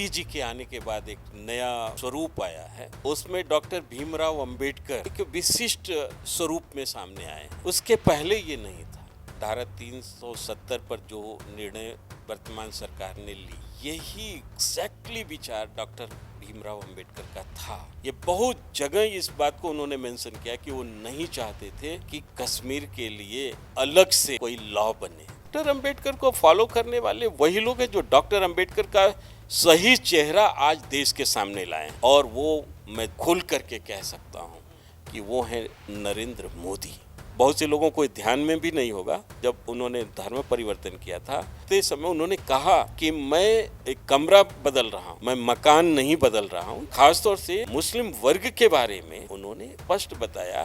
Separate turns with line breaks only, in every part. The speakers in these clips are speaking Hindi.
मोदी जी के आने के बाद एक नया स्वरूप आया है। उसमें डॉक्टर भीमराव अंबेडकर एक विशिष्ट स्वरूप में सामने आए। उसके पहले ये नहीं था। धारा 370 पर जो निर्णय वर्तमान सरकार ने ली, यही एग्जैक्टली विचार डॉक्टर भीमराव अंबेडकर का था। ये बहुत जगह इस बात को उन्होंने मेंशन किया कि वो नहीं चाहते थे कि कश्मीर के लिए अलग से कोई लॉ बने। डॉक्टर अंबेडकर को फॉलो करने वाले वही लोग हैं जो डॉक्टर अंबेडकर का सही चेहरा आज देश के सामने लाए, और वो मैं खुल करके कह सकता हूँ कि वो है नरेंद्र मोदी। बहुत से लोगों को ध्यान में भी नहीं होगा, जब उन्होंने धर्म परिवर्तन किया था तो समय उन्होंने कहा कि मैं एक कमरा बदल रहा हूँ, मैं मकान नहीं बदल रहा हूँ। खासतौर से मुस्लिम वर्ग के बारे में उन्होंने स्पष्ट बताया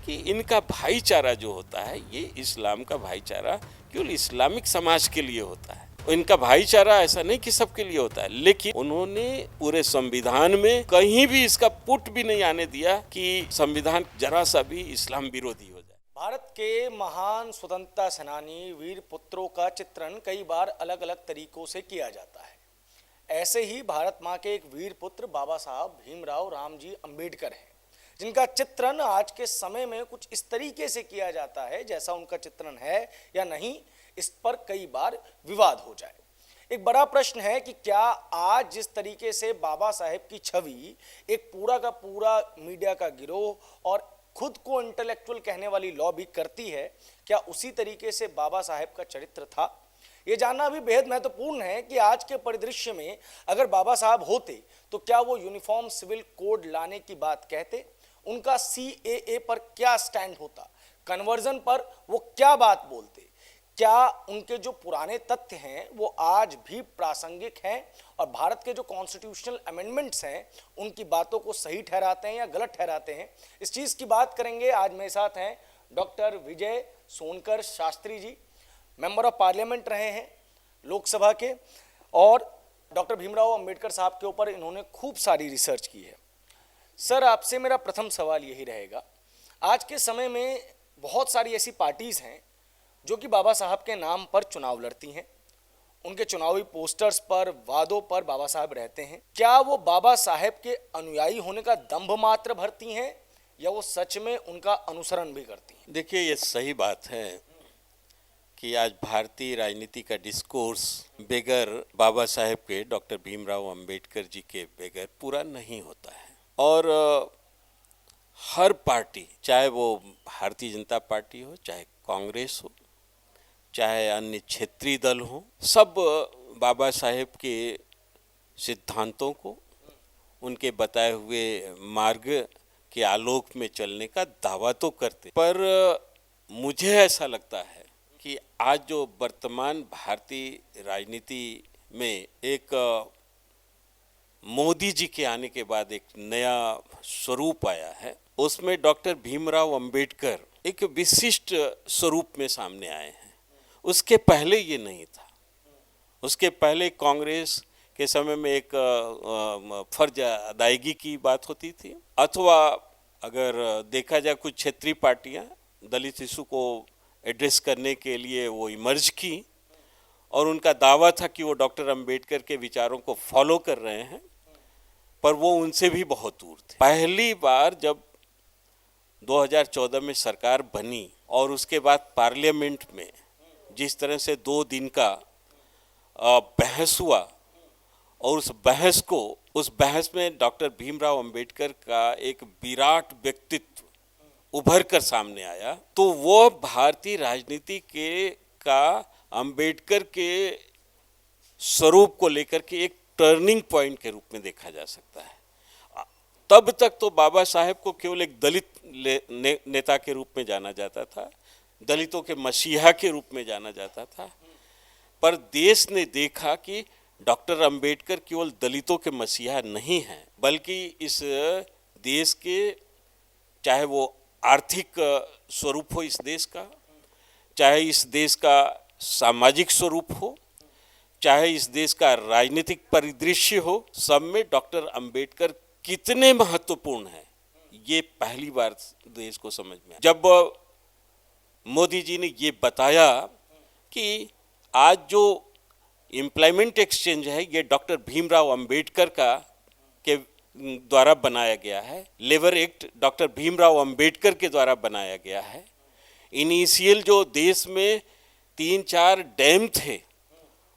कि इनका भाईचारा जो होता है, ये इस्लाम का भाईचारा केवल इस्लामिक समाज के लिए होता है। इनका भाईचारा ऐसा नहीं कि सबके लिए होता है, लेकिन उन्होंने पूरे संविधान में कहीं भी इसका पुट भी नहीं आने दिया कि संविधान जरा सा भी इस्लाम विरोधी हो जाए।
भारत के महान स्वतंत्रता सेनानी वीर पुत्रों का चित्रण कई बार अलग अलग तरीकों से किया जाता है। ऐसे ही भारत माँ के एक वीर पुत्र बाबा साहब भीमराव रामजी अंबेडकर हैं, जिनका चित्रण आज के समय में कुछ इस तरीके से किया जाता है जैसा उनका चित्रण है या नहीं, इस पर कई बार विवाद हो जाए। एक बड़ा प्रश्न है कि क्या आज जिस तरीके से बाबा साहेब की छवि एक पूरा का पूरा मीडिया का गिरोह और खुद को इंटेलेक्चुअल कहने वाली लॉबी करती है, क्या उसी तरीके से बाबा साहेब का चरित्र था? ये जानना भी बेहद महत्वपूर्ण है कि आज के परिदृश्य में अगर बाबा साहब होते तो क्या वो यूनिफॉर्म सिविल कोड लाने की बात कहते? उनका CAA पर क्या स्टैंड होता? कन्वर्जन पर वो क्या बात बोलते? क्या उनके जो पुराने तथ्य हैं वो आज भी प्रासंगिक हैं और भारत के जो कॉन्स्टिट्यूशनल अमेंडमेंट्स हैं उनकी बातों को सही ठहराते हैं या गलत ठहराते हैं? इस चीज़ की बात करेंगे। आज मेरे साथ हैं doctor Vijay Sonkar Shastri ji, member of parliament रहे हैं लोकसभा के, और डॉक्टर भीमराव अंबेडकर साहब के ऊपर इन्होंने खूब सारी रिसर्च की है। सर, आपसे मेरा प्रथम सवाल यही रहेगा, आज के समय में बहुत सारी ऐसी पार्टीज़ हैं जो कि बाबा साहब के नाम पर चुनाव लड़ती हैं, उनके चुनावी पोस्टर्स पर, वादों पर बाबा साहब रहते हैं। क्या वो बाबा साहब के अनुयायी होने का दंभ मात्र भरती हैं या वो सच में उनका अनुसरण भी करती हैं?
देखिए, ये सही बात है कि आज भारतीय राजनीति का डिस्कोर्स बगैर बाबा साहेब के, डॉक्टर भीमराव अंबेडकर जी के बगैर पूरा नहीं होता है। और हर पार्टी, चाहे वो भारतीय जनता पार्टी हो, चाहे कांग्रेस हो, चाहे अन्य क्षेत्रीय दल हो, सब बाबा साहेब के सिद्धांतों को, उनके बताए हुए मार्ग के आलोक में चलने का दावा तो करते, पर मुझे ऐसा लगता है कि आज जो वर्तमान भारतीय राजनीति में एक मोदी जी के आने के बाद एक नया स्वरूप आया है, उसमें डॉक्टर भीमराव अंबेडकर एक विशिष्ट स्वरूप में सामने आए हैं। उसके पहले ये नहीं था। उसके पहले कांग्रेस के समय में एक फर्ज अदायगी की बात होती थी, अथवा अगर देखा जाए कुछ क्षेत्रीय पार्टियां दलित इशू को एड्रेस करने के लिए वो इमर्ज की और उनका दावा था कि वो डॉक्टर अंबेडकर के विचारों को फॉलो कर रहे हैं, पर वो उनसे भी बहुत दूर थे। पहली बार जब 2014 में सरकार बनी और उसके बाद पार्लियामेंट में जिस तरह से 2 दिन का बहस हुआ, और उस बहस में डॉक्टर भीमराव अंबेडकर का एक विराट व्यक्तित्व उभर कर सामने आया, तो वो भारतीय राजनीति का अंबेडकर के स्वरूप को लेकर के एक टर्निंग पॉइंट के रूप में देखा जा सकता है। तब तक तो बाबा साहेब को केवल एक दलित नेता के रूप में जाना जाता था, दलितों के मसीहा के रूप में जाना जाता था, पर देश ने देखा कि डॉक्टर अंबेडकर केवल दलितों के मसीहा नहीं हैं, बल्कि इस देश के, चाहे वो आर्थिक स्वरूप हो इस देश का, चाहे इस देश का सामाजिक स्वरूप हो, चाहे इस देश का राजनीतिक परिदृश्य हो, सब में डॉक्टर अंबेडकर कितने महत्वपूर्ण हैं, ये पहली बार देश को समझ में आया जब मोदी जी ने ये बताया कि आज जो एम्प्लॉयमेंट एक्सचेंज है ये डॉक्टर भीमराव अंबेडकर का के द्वारा बनाया गया है। Labour act doctor Bhimrao Ambedkar के द्वारा बनाया गया है। इनिशियल जो देश में 3-4 डैम थे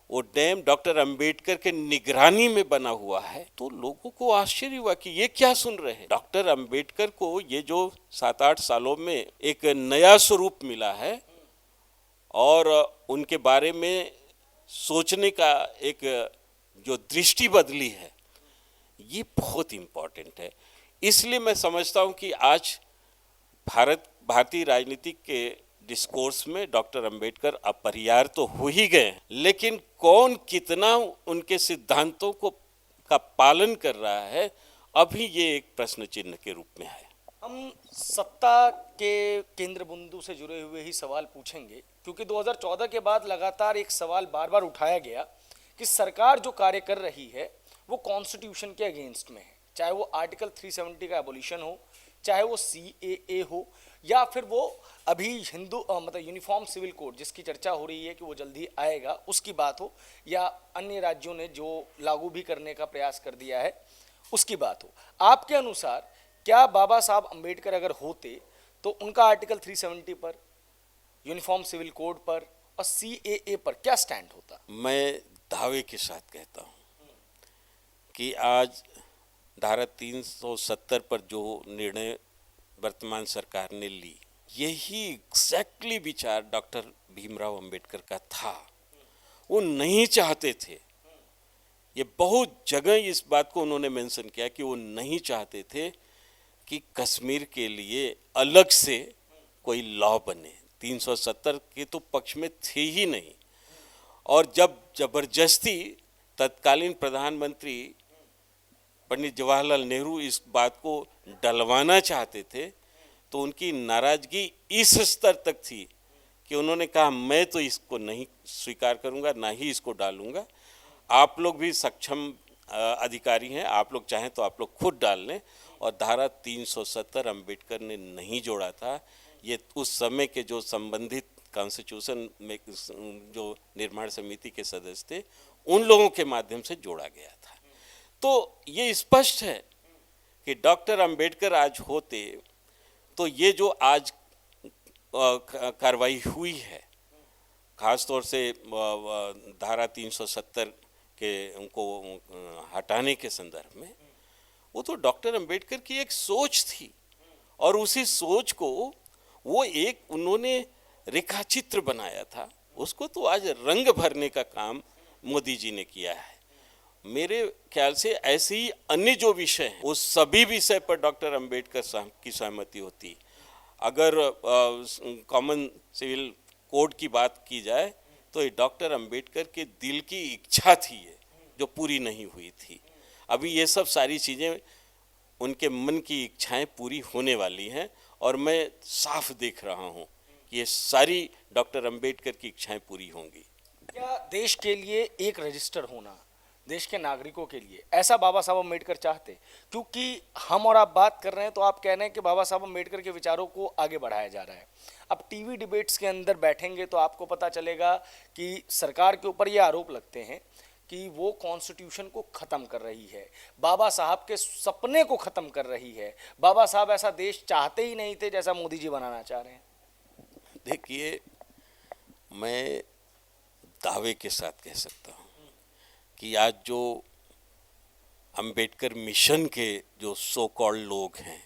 वो डैम डॉक्टर अंबेडकर के निगरानी में बना हुआ है। तो लोगों को आश्चर्य हुआ कि ये क्या सुन रहे हैं। डॉक्टर अंबेडकर को ये जो 7-8 सालों में एक नया स्वरूप मिला है और उनके बारे में सोचने का एक जो दृष्टि बदली है ये बहुत इम्पोर्टेंट है। इसलिए मैं समझता हूँ कि आज भारतीय राजनीति के डिस्कोर्स में डॉक्टर अंबेडकर अपरिहार्य तो हो ही गए हैं, लेकिन कौन कितना उनके सिद्धांतों को का पालन कर रहा है अभी ये एक प्रश्न चिन्ह के रूप में है।
हम सत्ता के केंद्र बिंदु से जुड़े हुए ही सवाल पूछेंगे, क्योंकि 2014 के बाद लगातार एक सवाल बार बार उठाया गया कि सरकार जो कार्य कर रही है वो कॉन्स्टिट्यूशन के अगेंस्ट में है, चाहे वो आर्टिकल 370 का एबोलिशन हो, चाहे वो CAA हो, या फिर वो अभी मतलब यूनिफॉर्म सिविल कोड जिसकी चर्चा हो रही है कि वो जल्दी आएगा उसकी बात हो, या अन्य राज्यों ने जो लागू भी करने का प्रयास कर दिया है उसकी बात हो। आपके अनुसार क्या बाबा साहब अंबेडकर अगर होते तो उनका आर्टिकल 370 पर, यूनिफॉर्म सिविल कोड पर और CAA पर क्या स्टैंड होता?
मैं दावे के साथ कहता हूँ कि आज धारा 370 पर जो निर्णय वर्तमान सरकार ने ली यही एग्जैक्टली विचार डॉक्टर भीमराव अंबेडकर का था। वो नहीं चाहते थे, ये बहुत जगह इस बात को उन्होंने मेंशन किया कि वो नहीं चाहते थे कि कश्मीर के लिए अलग से कोई लॉ बने। 370 के तो पक्ष में थे ही नहीं, और जब जबरदस्ती तत्कालीन प्रधानमंत्री पंडित जवाहरलाल नेहरू इस बात को डलवाना चाहते थे तो उनकी नाराजगी इस स्तर तक थी कि उन्होंने कहा मैं तो इसको नहीं स्वीकार करूंगा, ना ही इसको डालूंगा। आप लोग भी सक्षम अधिकारी हैं, आप लोग चाहें तो आप लोग खुद डाल लें। और धारा 370 अंबेडकर ने नहीं जोड़ा था, ये उस समय के जो संबंधित कॉन्स्टिट्यूशन में जो निर्माण समिति के सदस्य थे उन लोगों के माध्यम से जोड़ा गया था। तो ये स्पष्ट है कि डॉक्टर अंबेडकर आज होते तो ये जो आज कार्रवाई हुई है, खासतौर से धारा 370 के उनको हटाने के संदर्भ में, वो तो डॉक्टर अंबेडकर की एक सोच थी और उसी सोच को वो एक उन्होंने रेखाचित्र बनाया था, उसको तो आज रंग भरने का काम मोदी जी ने किया है। मेरे ख्याल से ऐसे ही अन्य जो विषय हैं उस सभी विषय पर डॉक्टर अंबेडकर की सहमति होती। अगर कॉमन सिविल कोड की बात की जाए तो ये डॉक्टर अंबेडकर के दिल की इच्छा थी ये, जो पूरी नहीं हुई थी। अभी ये सब सारी चीज़ें उनके मन की इच्छाएं पूरी होने वाली हैं और मैं साफ देख रहा हूँ कि ये सारी डॉक्टर अंबेडकर की इच्छाएं पूरी होंगी।
क्या देश के लिए एक रजिस्टर होना, देश के नागरिकों के लिए, ऐसा बाबा साहब अम्बेडकर चाहते? क्योंकि हम और आप बात कर रहे हैं तो आप कह रहे हैं कि बाबा साहब अम्बेडकर के विचारों को आगे बढ़ाया जा रहा है। अब टीवी डिबेट्स के अंदर बैठेंगे तो आपको पता चलेगा कि सरकार के ऊपर ये आरोप लगते हैं कि वो कॉन्स्टिट्यूशन को ख़त्म कर रही है, बाबा साहब के सपने को ख़त्म कर रही है। बाबा साहब ऐसा देश चाहते ही नहीं थे जैसा मोदी जी बनाना चाह रहे हैं।
देखिए, मैं दावे के साथ कह सकता हूँ कि आज जो अंबेडकर मिशन के जो सो कॉल्ड लोग हैं,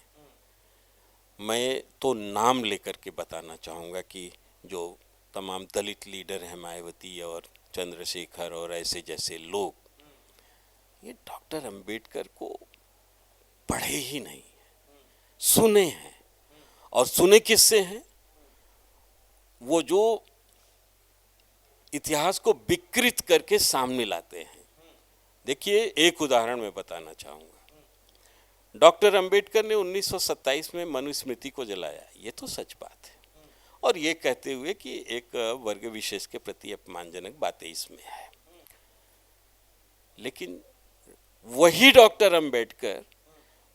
मैं तो नाम लेकर के बताना चाहूँगा कि जो तमाम दलित लीडर हैं, मायावती और चंद्रशेखर और ऐसे जैसे लोग, ये डॉक्टर अंबेडकर को पढ़े ही नहीं, सुने हैं। और सुने किससे हैं? वो जो इतिहास को विकृत करके सामने लाते हैं। देखिए, एक उदाहरण मैं बताना चाहूँगा। डॉक्टर अंबेडकर ने 1927 में मनुस्मृति को जलाया, ये तो सच बात है, और ये कहते हुए कि एक वर्ग विशेष के प्रति अपमानजनक बातें इसमें है। लेकिन वही डॉक्टर अंबेडकर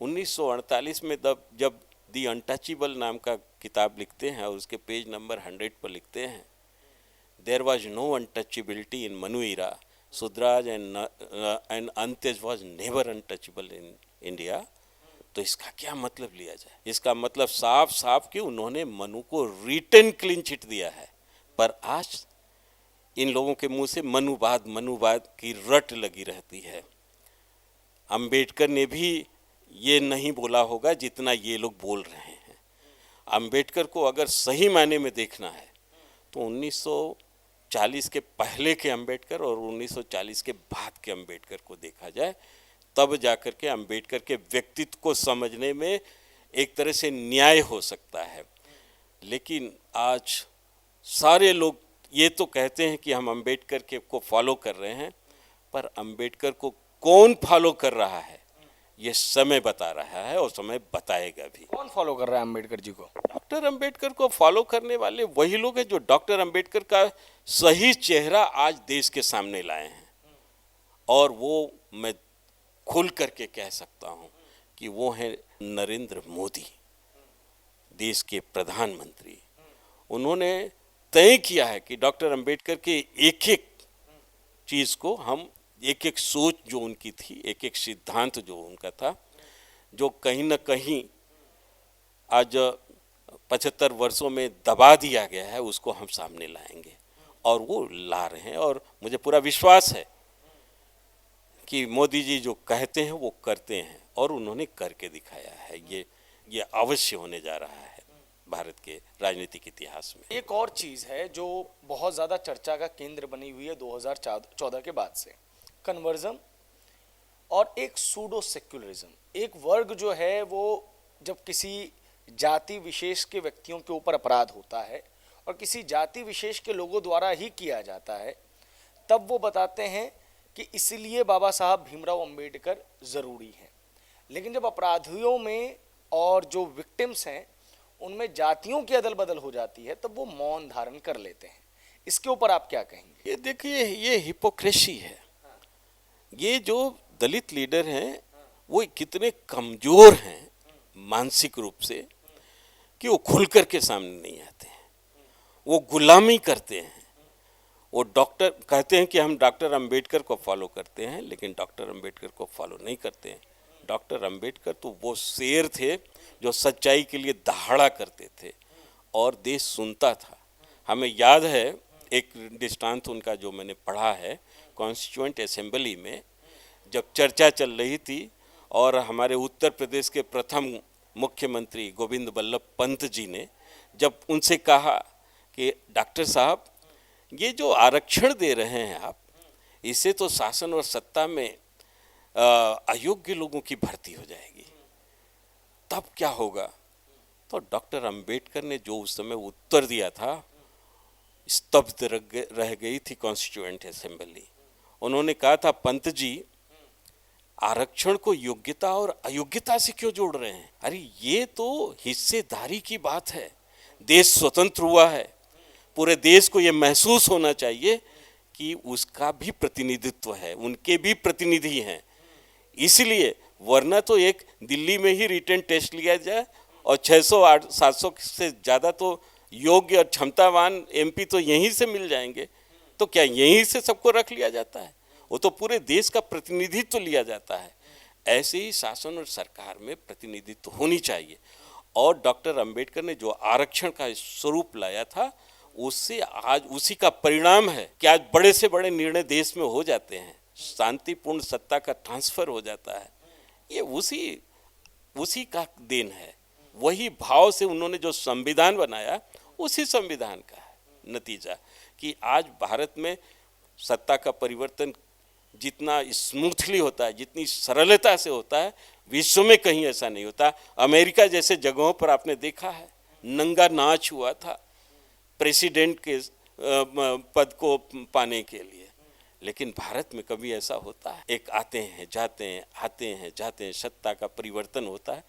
1948 में जब दी अनटचेबल नाम का किताब लिखते हैं और उसके पेज नंबर 100 पर लिखते हैं, there was no untouchability in Manu era, Sudraj and Antej was never untouchable in India. तो इसका क्या मतलब लिया जाए? इसका मतलब साफ साफ कि उन्होंने मनु को रिटन क्लीन चिट दिया है, पर आज इन लोगों के मुंह से मनुवाद की रट लगी रहती है। अंबेडकर ने भी ये नहीं बोला होगा जितना ये लोग बोल रहे हैं। अंबेडकर को अगर सही मायने में देखना है तो 1940 के पहले के अंबेडकर और 1940 के बाद के अंबेडकर को देखा जाए, तब जाकर के अंबेडकर के व्यक्तित्व को समझने में एक तरह से न्याय हो सकता है। लेकिन आज सारे लोग ये तो कहते हैं कि हम अंबेडकर के को फॉलो कर रहे हैं, पर अंबेडकर को कौन फॉलो कर रहा है ये समय बता रहा है और समय बताएगा भी।
कौन फॉलो कर रहा है अंबेडकर जी को?
डॉक्टर अंबेडकर को फॉलो करने वाले वही लोग हैं जो डॉक्टर अंबेडकर का सही चेहरा आज देश के सामने लाए हैं। और वो मैं खुल करके कह सकता हूं कि वो है नरेंद्र मोदी, देश के प्रधानमंत्री। उन्होंने तय किया है कि डॉक्टर अंबेडकर के एक एक चीज़ को हम, एक एक सोच जो उनकी थी, एक एक सिद्धांत जो उनका था, जो कहीं ना कहीं आज 75 वर्षों में दबा दिया गया है, उसको हम सामने लाएंगे। और वो ला रहे हैं और मुझे पूरा विश्वास है कि मोदी जी जो कहते हैं वो करते हैं और उन्होंने करके दिखाया है। ये अवश्य होने जा रहा है भारत के राजनीतिक इतिहास में।
एक और चीज़ है जो बहुत ज़्यादा चर्चा का केंद्र बनी हुई है 2014 के बाद से, कन्वर्जन और एक सूडो सेक्युलरिज्म। एक वर्ग जो है वो जब किसी जाति विशेष के व्यक्तियों के ऊपर अपराध होता है और किसी जाति विशेष के लोगों द्वारा ही किया जाता है, तब वो बताते हैं कि इसलिए बाबा साहब भीमराव अंबेडकर ज़रूरी हैं। लेकिन जब अपराधियों में और जो विक्टिम्स हैं उनमें जातियों की अदल बदल हो जाती है, तब वो मौन धारण कर लेते हैं। इसके ऊपर आप क्या कहेंगे?
ये देखिए, ये हिपोक्रेसी है। ये जो दलित लीडर हैं वो कितने कमज़ोर हैं मानसिक रूप से कि वो खुल कर के सामने नहीं आते हैं। वो गुलामी करते हैं। वो डॉक्टर कहते हैं कि हम डॉक्टर अंबेडकर को फॉलो करते हैं, लेकिन डॉक्टर अंबेडकर को फॉलो नहीं करते हैं। डॉक्टर अंबेडकर तो वो शेर थे जो सच्चाई के लिए दहाड़ा करते थे और देश सुनता था। हमें याद है एक दृष्टांत उनका जो मैंने पढ़ा है, कॉन्स्टिट्यूएंट असेंबली में जब चर्चा चल रही थी और हमारे उत्तर प्रदेश के प्रथम मुख्यमंत्री गोविंद बल्लभ पंत जी ने जब उनसे कहा कि डॉक्टर साहब, ये जो आरक्षण दे रहे हैं आप, इससे तो शासन और सत्ता में अयोग्य लोगों की भर्ती हो जाएगी, तब क्या होगा? तो डॉक्टर अंबेडकर ने जो उस समय उत्तर दिया था, स्तब्ध रह गई थी कॉन्स्टिट्यूएंट असेंबली। उन्होंने कहा था, पंत जी, आरक्षण को योग्यता और अयोग्यता से क्यों जोड़ रहे हैं? अरे ये तो हिस्सेदारी की बात है। देश स्वतंत्र हुआ है, पूरे देश को ये महसूस होना चाहिए कि उसका भी प्रतिनिधित्व है, उनके भी प्रतिनिधि हैं। इसलिए वरना तो एक दिल्ली में ही रिटन टेस्ट लिया जाए और 600-700 से ज़्यादा तो योग्य और क्षमतावान एमपी तो यहीं से मिल जाएंगे। तो क्या यहीं से सबको रख लिया जाता है? वो तो पूरे देश का प्रतिनिधित्व लिया जाता है। ऐसे ही शासन और सरकार में प्रतिनिधित्व होनी चाहिए। और डॉक्टर अंबेडकर ने जो आरक्षण का स्वरूप लाया था, उससे आज उसी का परिणाम है कि आज बड़े से बड़े निर्णय देश में हो जाते हैं, शांतिपूर्ण सत्ता का ट्रांसफर हो जाता है। ये उसी का देन है। वही भाव से उन्होंने जो संविधान बनाया, उसी संविधान का है नतीजा कि आज भारत में सत्ता का परिवर्तन जितना स्मूथली होता है, जितनी सरलता से होता है, विश्व में कहीं ऐसा नहीं होता। अमेरिका जैसे जगहों पर आपने देखा है नंगा नाच हुआ था प्रेसिडेंट के पद को पाने के लिए, लेकिन भारत में कभी ऐसा होता है? एक आते हैं जाते हैं, आते हैं जाते हैं, सत्ता का परिवर्तन होता है।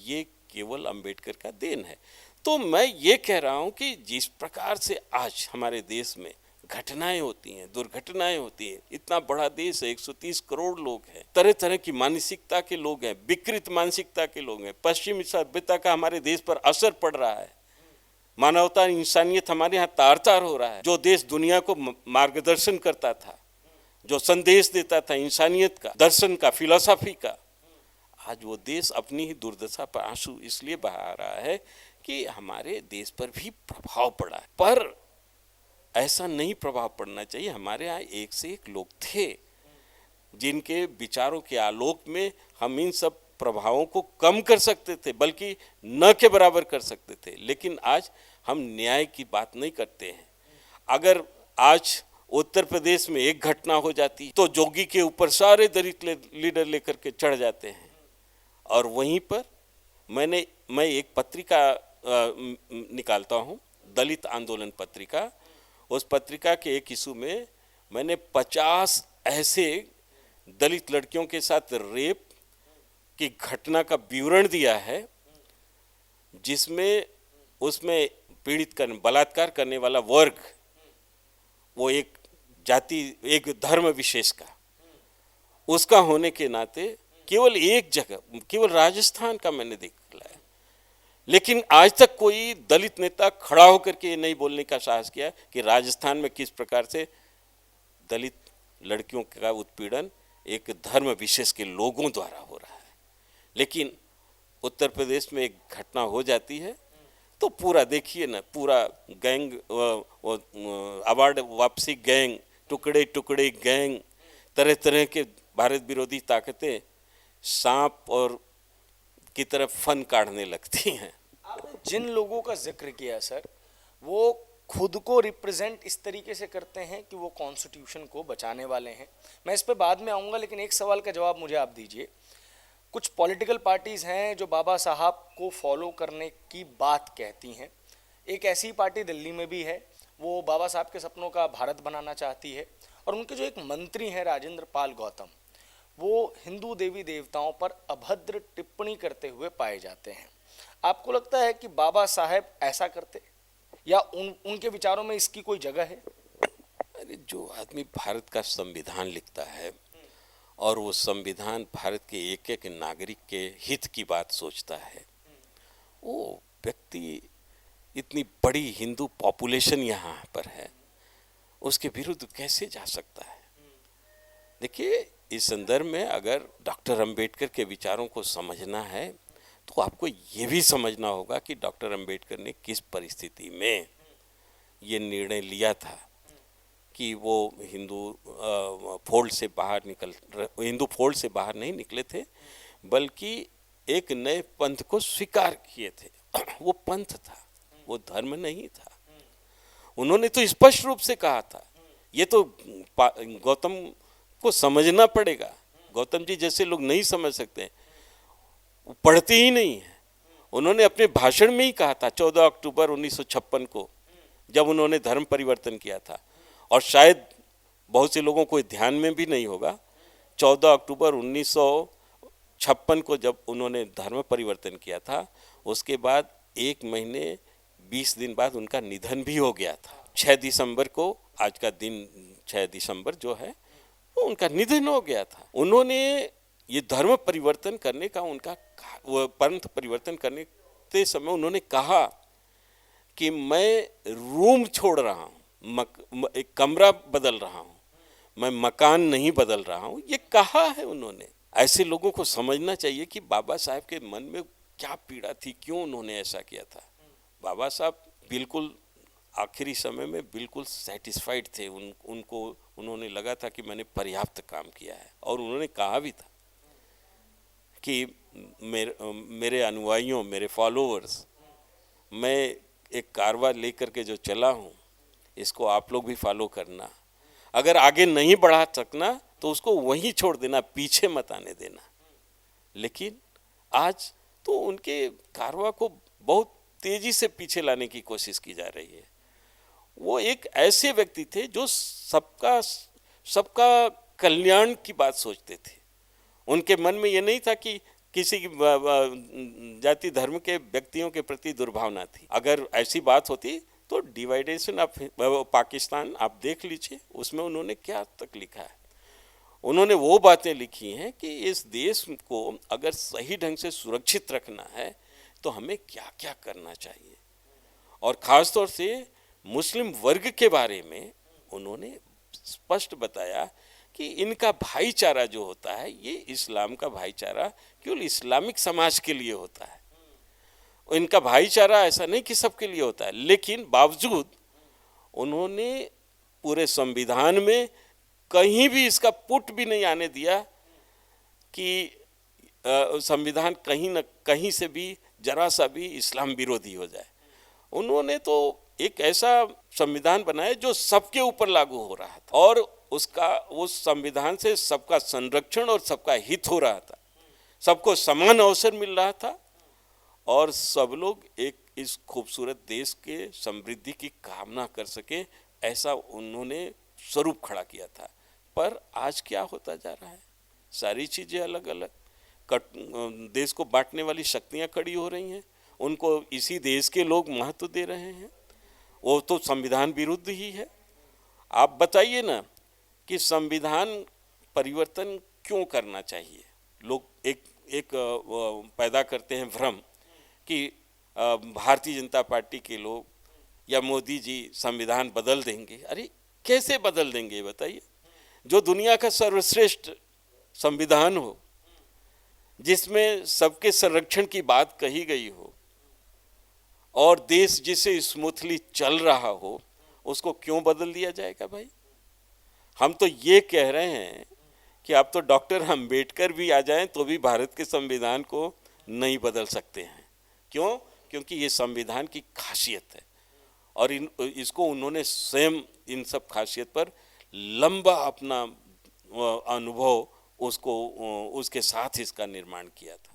ये केवल अंबेडकर का देन है। तो मैं ये कह रहा हूँ कि जिस प्रकार से आज हमारे देश में घटनाएं होती हैं, दुर्घटनाएं होती हैं, इतना बड़ा देश है, 130 करोड़ लोग हैं, तरह तरह की मानसिकता के लोग हैं, विकृत मानसिकता के लोग हैं, पश्चिमी सभ्यता का हमारे देश पर असर पड़ रहा है, मानवता इंसानियत हमारे यहाँ तार तार हो रहा है। जो देश दुनिया को मार्गदर्शन करता था, जो संदेश देता था इंसानियत का, दर्शन का, फिलॉसफी का, आज वो देश अपनी ही दुर्दशा पर आंसू इसलिए बहा रहा है कि हमारे देश पर भी प्रभाव पड़ा है। पर ऐसा नहीं प्रभाव पड़ना चाहिए। हमारे यहाँ एक से एक लोग थे जिनके विचारों के आलोक में हम इन सब प्रभावों को कम कर सकते थे, बल्कि न के बराबर कर सकते थे। लेकिन आज हम न्याय की बात नहीं करते हैं। अगर आज उत्तर प्रदेश में एक घटना हो जाती तो जोगी के ऊपर सारे दलित लीडर लेकर के चढ़ जाते हैं। और वहीं पर मैं एक पत्रिका निकालता हूँ, दलित आंदोलन पत्रिका। उस पत्रिका के एक इशू में मैंने 50 ऐसे दलित लड़कियों के साथ रेप की घटना का विवरण दिया है, जिसमें उसमें पीड़ित करने, बलात्कार करने वाला वर्ग वो एक जाति, एक धर्म विशेष का, उसका होने के नाते केवल एक जगह, केवल राजस्थान का मैंने देखा है। लेकिन आज तक कोई दलित नेता खड़ा होकर के ये नहीं बोलने का साहस किया कि राजस्थान में किस प्रकार से दलित लड़कियों का उत्पीड़न एक धर्म विशेष के लोगों द्वारा हो रहा है। लेकिन उत्तर प्रदेश में एक घटना हो जाती है तो पूरा देखिए ना, पूरा गैंग, अवार्ड वापसी गैंग, टुकड़े टुकड़े गैंग, तरह तरह के भारत विरोधी ताकतें सांप और की तरफ फन काढ़ने लगती हैं।
आपने जिन लोगों का जिक्र किया सर, वो खुद को रिप्रेजेंट इस तरीके से करते हैं कि वो कॉन्स्टिट्यूशन को बचाने वाले हैं। मैं इस पे बाद में आऊँगा, लेकिन एक सवाल का जवाब मुझे आप दीजिए। कुछ पॉलिटिकल पार्टीज़ हैं जो बाबा साहब को फॉलो करने की बात कहती हैं। एक ऐसी पार्टी दिल्ली में भी है, वो बाबा साहब के सपनों का भारत बनाना चाहती है। और उनके जो एक मंत्री हैं राजेंद्र पाल गौतम, वो हिंदू देवी देवताओं पर अभद्र टिप्पणी करते हुए पाए जाते हैं। आपको लगता है कि बाबा साहब ऐसा करते, या उनके विचारों में इसकी कोई जगह है?
अरे, जो आदमी भारत का संविधान लिखता है और वो संविधान भारत के एक एक नागरिक के हित की बात सोचता है, वो व्यक्ति, इतनी बड़ी हिंदू पॉपुलेशन यहाँ पर है, उसके विरुद्ध कैसे जा सकता है? देखिए, इस संदर्भ में अगर डॉक्टर अंबेडकर के विचारों को समझना है तो आपको ये भी समझना होगा कि डॉक्टर अंबेडकर ने किस परिस्थिति में ये निर्णय लिया था कि वो हिंदू फोल्ड से बाहर नहीं निकले थे, बल्कि एक नए पंथ को स्वीकार किए थे। वो पंथ था, वो धर्म नहीं था। उन्होंने तो स्पष्ट रूप से कहा था। ये तो गौतम को समझना पड़ेगा। गौतम जी जैसे लोग नहीं समझ सकते, पढ़ते ही नहीं है। उन्होंने अपने भाषण में ही कहा था 14 अक्टूबर 1956 को, जब उन्होंने धर्म परिवर्तन किया था। और शायद बहुत से लोगों को ध्यान में भी नहीं होगा, 14 अक्टूबर 1956 को जब उन्होंने धर्म परिवर्तन किया था, उसके बाद 1 महीने 20 दिन बाद उनका निधन भी हो गया था। 6 दिसंबर को, आज का दिन 6 दिसंबर जो है, वो उनका निधन हो गया था। उन्होंने ये धर्म परिवर्तन करने का, उनका पंथ परिवर्तन करने के समय उन्होंने कहा कि मैं रूम छोड़ रहा हूँ, एक कमरा बदल रहा हूँ, मैं मकान नहीं बदल रहा हूँ, ये कहा है उन्होंने। ऐसे लोगों को समझना चाहिए कि बाबा साहब के मन में क्या पीड़ा थी, क्यों उन्होंने ऐसा किया था। बाबा साहब बिल्कुल आखिरी समय में बिल्कुल सेटिस्फाइड थे। उन्होंने लगा था कि मैंने पर्याप्त काम किया है। और उन्होंने कहा भी था कि मेरे अनुयायियों, मेरे फॉलोअर्स, मैं एक कारवा लेकर के जो चला हूँ, इसको आप लोग भी फॉलो करना। अगर आगे नहीं बढ़ा सकना तो उसको वहीं छोड़ देना, पीछे मत आने देना। लेकिन आज तो उनके कारवा को बहुत तेजी से पीछे लाने की कोशिश की जा रही है। वो एक ऐसे व्यक्ति थे जो सबका कल्याण की बात सोचते थे। उनके मन में ये नहीं था कि किसी जाति धर्म के व्यक्तियों के प्रति दुर्भावना थी। अगर ऐसी बात होती तो डिवाइडेशन ऑफ पाकिस्तान आप देख लीजिए, उसमें उन्होंने क्या तक लिखा है। उन्होंने वो बातें लिखी हैं कि इस देश को अगर सही ढंग से सुरक्षित रखना है तो हमें क्या क्या करना चाहिए। और ख़ास तौर से मुस्लिम वर्ग के बारे में उन्होंने स्पष्ट बताया कि इनका भाईचारा जो होता है ये इस्लाम का भाईचारा केवल इस्लामिक समाज के लिए होता है। इनका भाईचारा ऐसा नहीं कि सबके लिए होता है, लेकिन बावजूद उन्होंने पूरे संविधान में कहीं भी इसका पुट भी नहीं आने दिया कि संविधान कहीं न कहीं से भी जरा सा भी इस्लाम विरोधी हो जाए। उन्होंने तो एक ऐसा संविधान बनाया जो सबके ऊपर लागू हो रहा था और उस संविधान से सबका संरक्षण और सबका हित हो रहा था, सबको समान अवसर मिल रहा था और सब लोग एक इस खूबसूरत देश के समृद्धि की कामना कर सके, ऐसा उन्होंने स्वरूप खड़ा किया था। पर आज क्या होता जा रहा है, सारी चीज़ें अलग अलग, देश को बांटने वाली शक्तियां खड़ी हो रही हैं, उनको इसी देश के लोग महत्व दे रहे हैं। वो तो संविधान विरुद्ध ही है। आप बताइए ना कि संविधान परिवर्तन क्यों करना चाहिए। लोग एक पैदा करते हैं भ्रम कि भारतीय जनता पार्टी के लोग या मोदी जी संविधान बदल देंगे। अरे कैसे बदल देंगे बताइए। जो दुनिया का सर्वश्रेष्ठ संविधान हो, जिसमें सबके संरक्षण की बात कही गई हो और देश जिसे स्मूथली चल रहा हो, उसको क्यों बदल दिया जाएगा भाई। हम तो ये कह रहे हैं कि अब तो डॉक्टर अम्बेडकर भी आ जाएं तो भी भारत के संविधान को नहीं बदल सकते हैं। क्यों? क्योंकि ये संविधान की खासियत है और इसको उन्होंने स्वयं इन सब खासियत पर लंबा अपना अनुभव उसके साथ इसका निर्माण किया था।